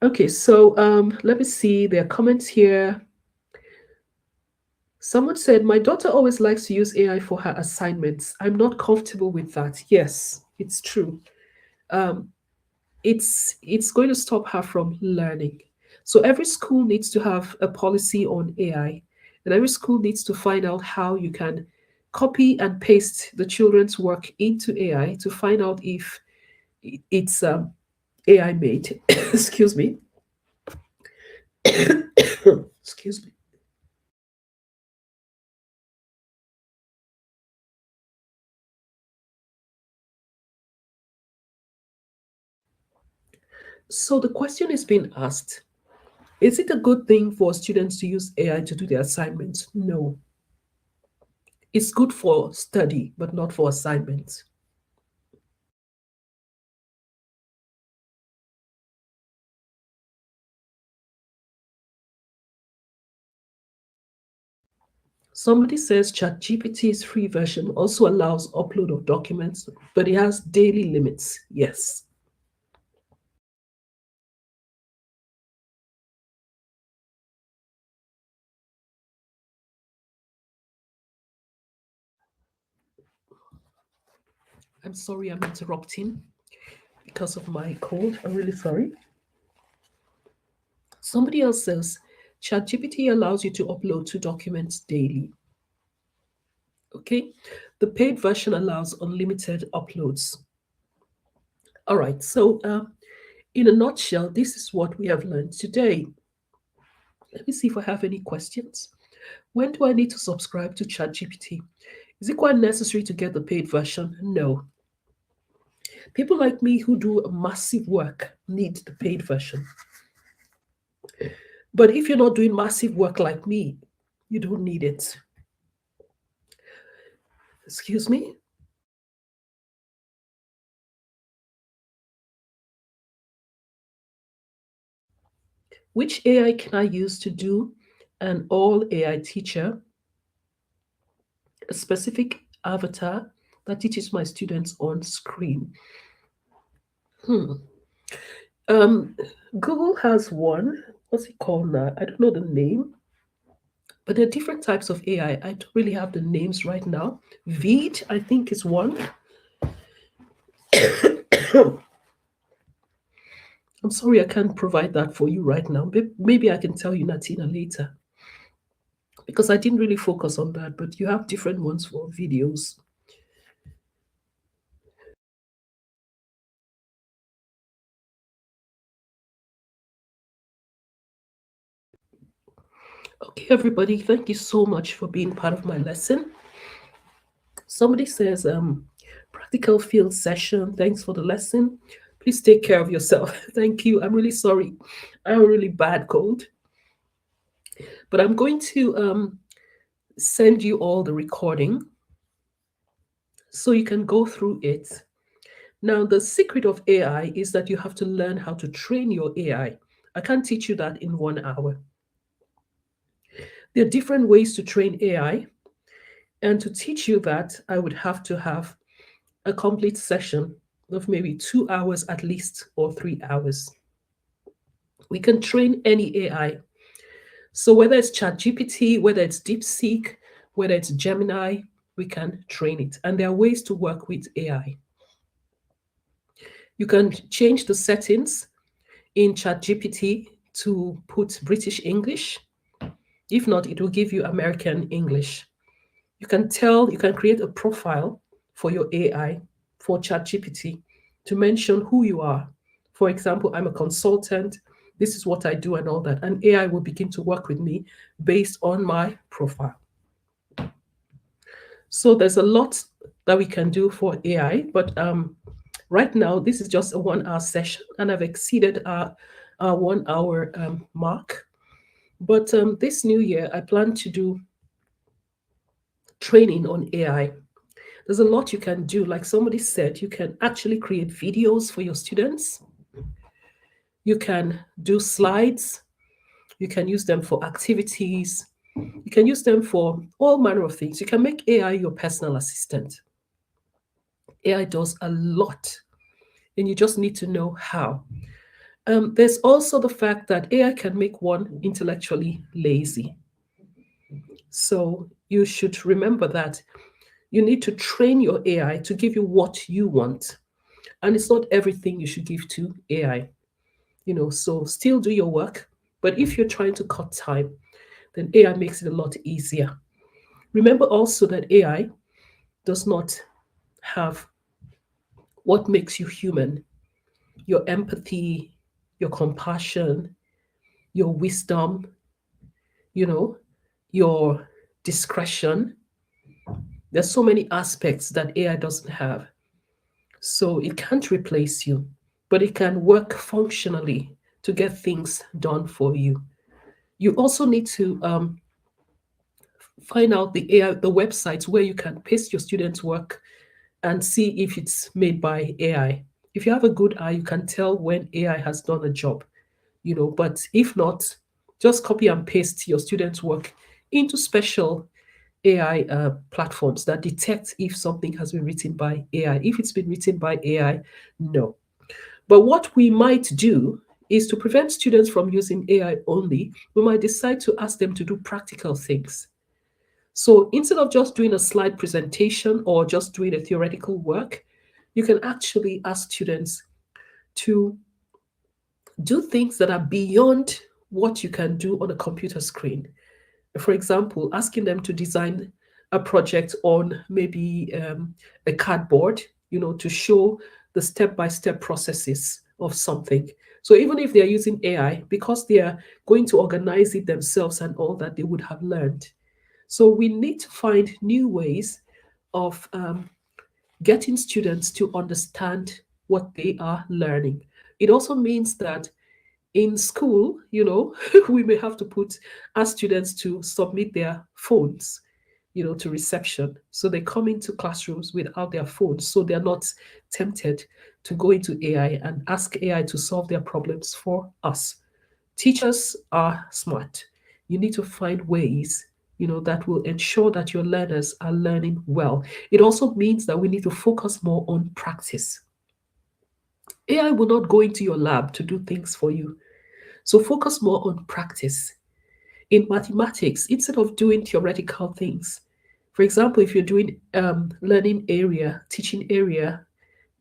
Okay, so let me see. There are comments here. Someone said, my daughter always likes to use AI for her assignments. I'm not comfortable with that. Yes, it's true. Um, it's going to stop her from learning. So every school needs to have a policy on AI, and every school needs to find out how you can copy and paste the children's work into AI to find out if it's AI made. Excuse me. Excuse me. So the question is being asked: is it a good thing for students to use AI to do their assignments? No. It's good for study, but not for assignments. Somebody says ChatGPT's free version also allows upload of documents, but it has daily limits. Yes. I'm sorry I'm interrupting because of my cold. I'm really sorry. Somebody else says ChatGPT allows you to upload 2 documents daily. Okay. The paid version allows unlimited uploads. All right. So, in a nutshell, this is what we have learned today. Let me see if I have any questions. When do I need to subscribe to ChatGPT? Is it quite necessary to get the paid version? No. People like me who do massive work need the paid version. But if you're not doing massive work like me, you don't need it. Excuse me? Which AI can I use to do an all AI teacher, a specific avatar that teaches my students on screen? Hmm. Um, Google has one. What's it called now? I don't know the name, but there are different types of AI. I don't really have the names right now. Veed, I think, is one. I'm sorry I can't provide that for you right now. Maybe I can tell you, Natina, later because I didn't really focus on that. But you have different ones for videos. Okay, everybody, thank you so much for being part of my lesson. Somebody says, practical field session. Thanks for the lesson. Please take care of yourself. Thank you. I'm really sorry. I have a really bad cold, but I'm going to send you all the recording so you can go through it. Now, the secret of AI is that you have to learn how to train your AI. I can't teach you that in 1 hour. There are different ways to train AI. And to teach you that, I would have to have a complete session of maybe 2 hours at least, or 3 hours. We can train any AI. So whether it's ChatGPT, whether it's DeepSeek, whether it's Gemini, we can train it. And there are ways to work with AI. You can change the settings in ChatGPT to put British English. If not, it will give you American English. You can create a profile for your AI for ChatGPT to mention who you are. For example, I'm a consultant, this is what I do, and all that. And AI will begin to work with me based on my profile. So there's a lot that we can do for AI, but right now, this is just a 1 hour session, and I've exceeded our 1 hour mark. But this new year, I plan to do training on AI. There's a lot you can do. Like somebody said, you can actually create videos for your students. You can do slides. You can use them for activities. You can use them for all manner of things. You can make AI your personal assistant. AI does a lot, and you just need to know how. There's also the fact that AI can make one intellectually lazy. So you should remember that you need to train your AI to give you what you want. And it's not everything you should give to AI. So still do your work. But if you're trying to cut time, then AI makes it a lot easier. Remember also that AI does not have what makes you human: your empathy, your compassion, your wisdom, you know, your discretion. There's so many aspects that AI doesn't have. So it can't replace you, but it can work functionally to get things done for you. You also need to find out the AI, the websites where you can paste your students' work and see if it's made by AI. If you have a good eye, you can tell when AI has done a job. But if not, just copy and paste your students' work into special AI platforms that detect if something has been written by AI. If it's been written by AI, no. But what we might do is to prevent students from using AI only, we might decide to ask them to do practical things. So instead of just doing a slide presentation or just doing a theoretical work, you can actually ask students to do things that are beyond what you can do on a computer screen. For example, asking them to design a project on maybe a cardboard, to show the step by step processes of something. So even if they're using AI, because they are going to organize it themselves and all that, they would have learned. So we need to find new ways of getting students to understand what they are learning. It also means that in school, we may have to ask students to submit their phones, to reception. So they come into classrooms without their phones, so they're not tempted to go into AI and ask AI to solve their problems for us. Teachers are smart. You need to find ways, that will ensure that your learners are learning well. It also means that we need to focus more on practice. AI will not go into your lab to do things for you. So focus more on practice. In mathematics, instead of doing theoretical things, for example, if you're doing learning area, teaching area,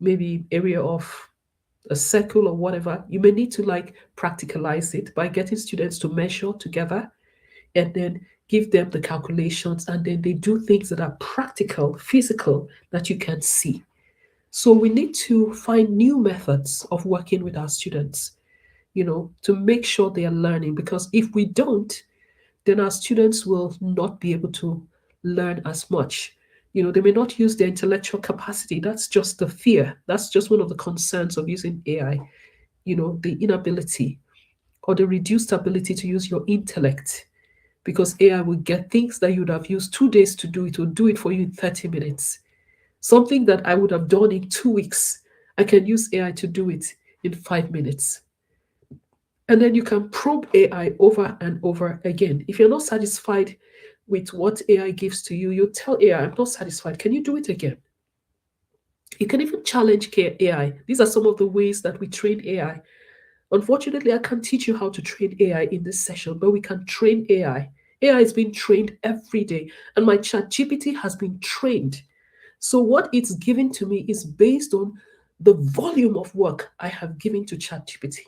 maybe area of a circle or whatever, you may need to like practicalize it by getting students to measure together and then give them the calculations, and then they do things that are practical, physical, that you can see. So we need to find new methods of working with our students, to make sure they are learning, because if we don't, then our students will not be able to learn as much. They may not use their intellectual capacity. That's just the fear. That's just one of the concerns of using AI, the inability or the reduced ability to use your intellect, because AI will get things that you would have used 2 days to do, it will do it for you in 30 minutes. Something that I would have done in 2 weeks, I can use AI to do it in 5 minutes. And then you can probe AI over and over again. If you're not satisfied with what AI gives to you, you tell AI, I'm not satisfied. Can you do it again? You can even challenge AI. These are some of the ways that we train AI. Unfortunately, I can't teach you how to train AI in this session, but we can train AI. AI is being trained every day, and my chat GPT has been trained. So what it's given to me is based on the volume of work I have given to ChatGPT.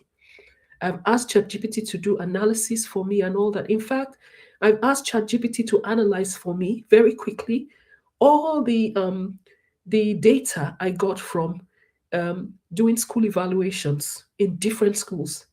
I've asked ChatGPT to do analysis for me and all that. In fact, I've asked ChatGPT to analyze for me very quickly all the data I got from doing school evaluations in different schools.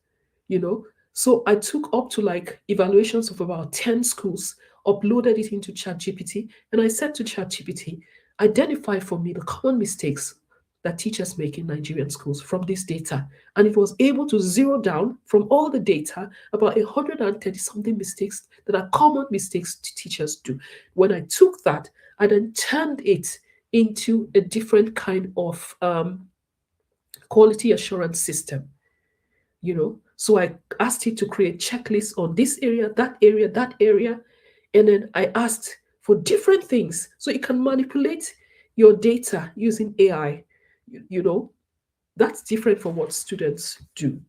you know. So I took up to like evaluations of about 10 schools, uploaded it into ChatGPT, and I said to ChatGPT, identify for me the common mistakes that teachers make in Nigerian schools from this data. And it was able to zero down from all the data about 130 something mistakes that are common mistakes teachers do. When I took that, I then turned it into a different kind of quality assurance system. So I asked it to create checklists on this area, that area, that area. And then I asked for different things so it can manipulate your data using AI. You know, that's different from what students do.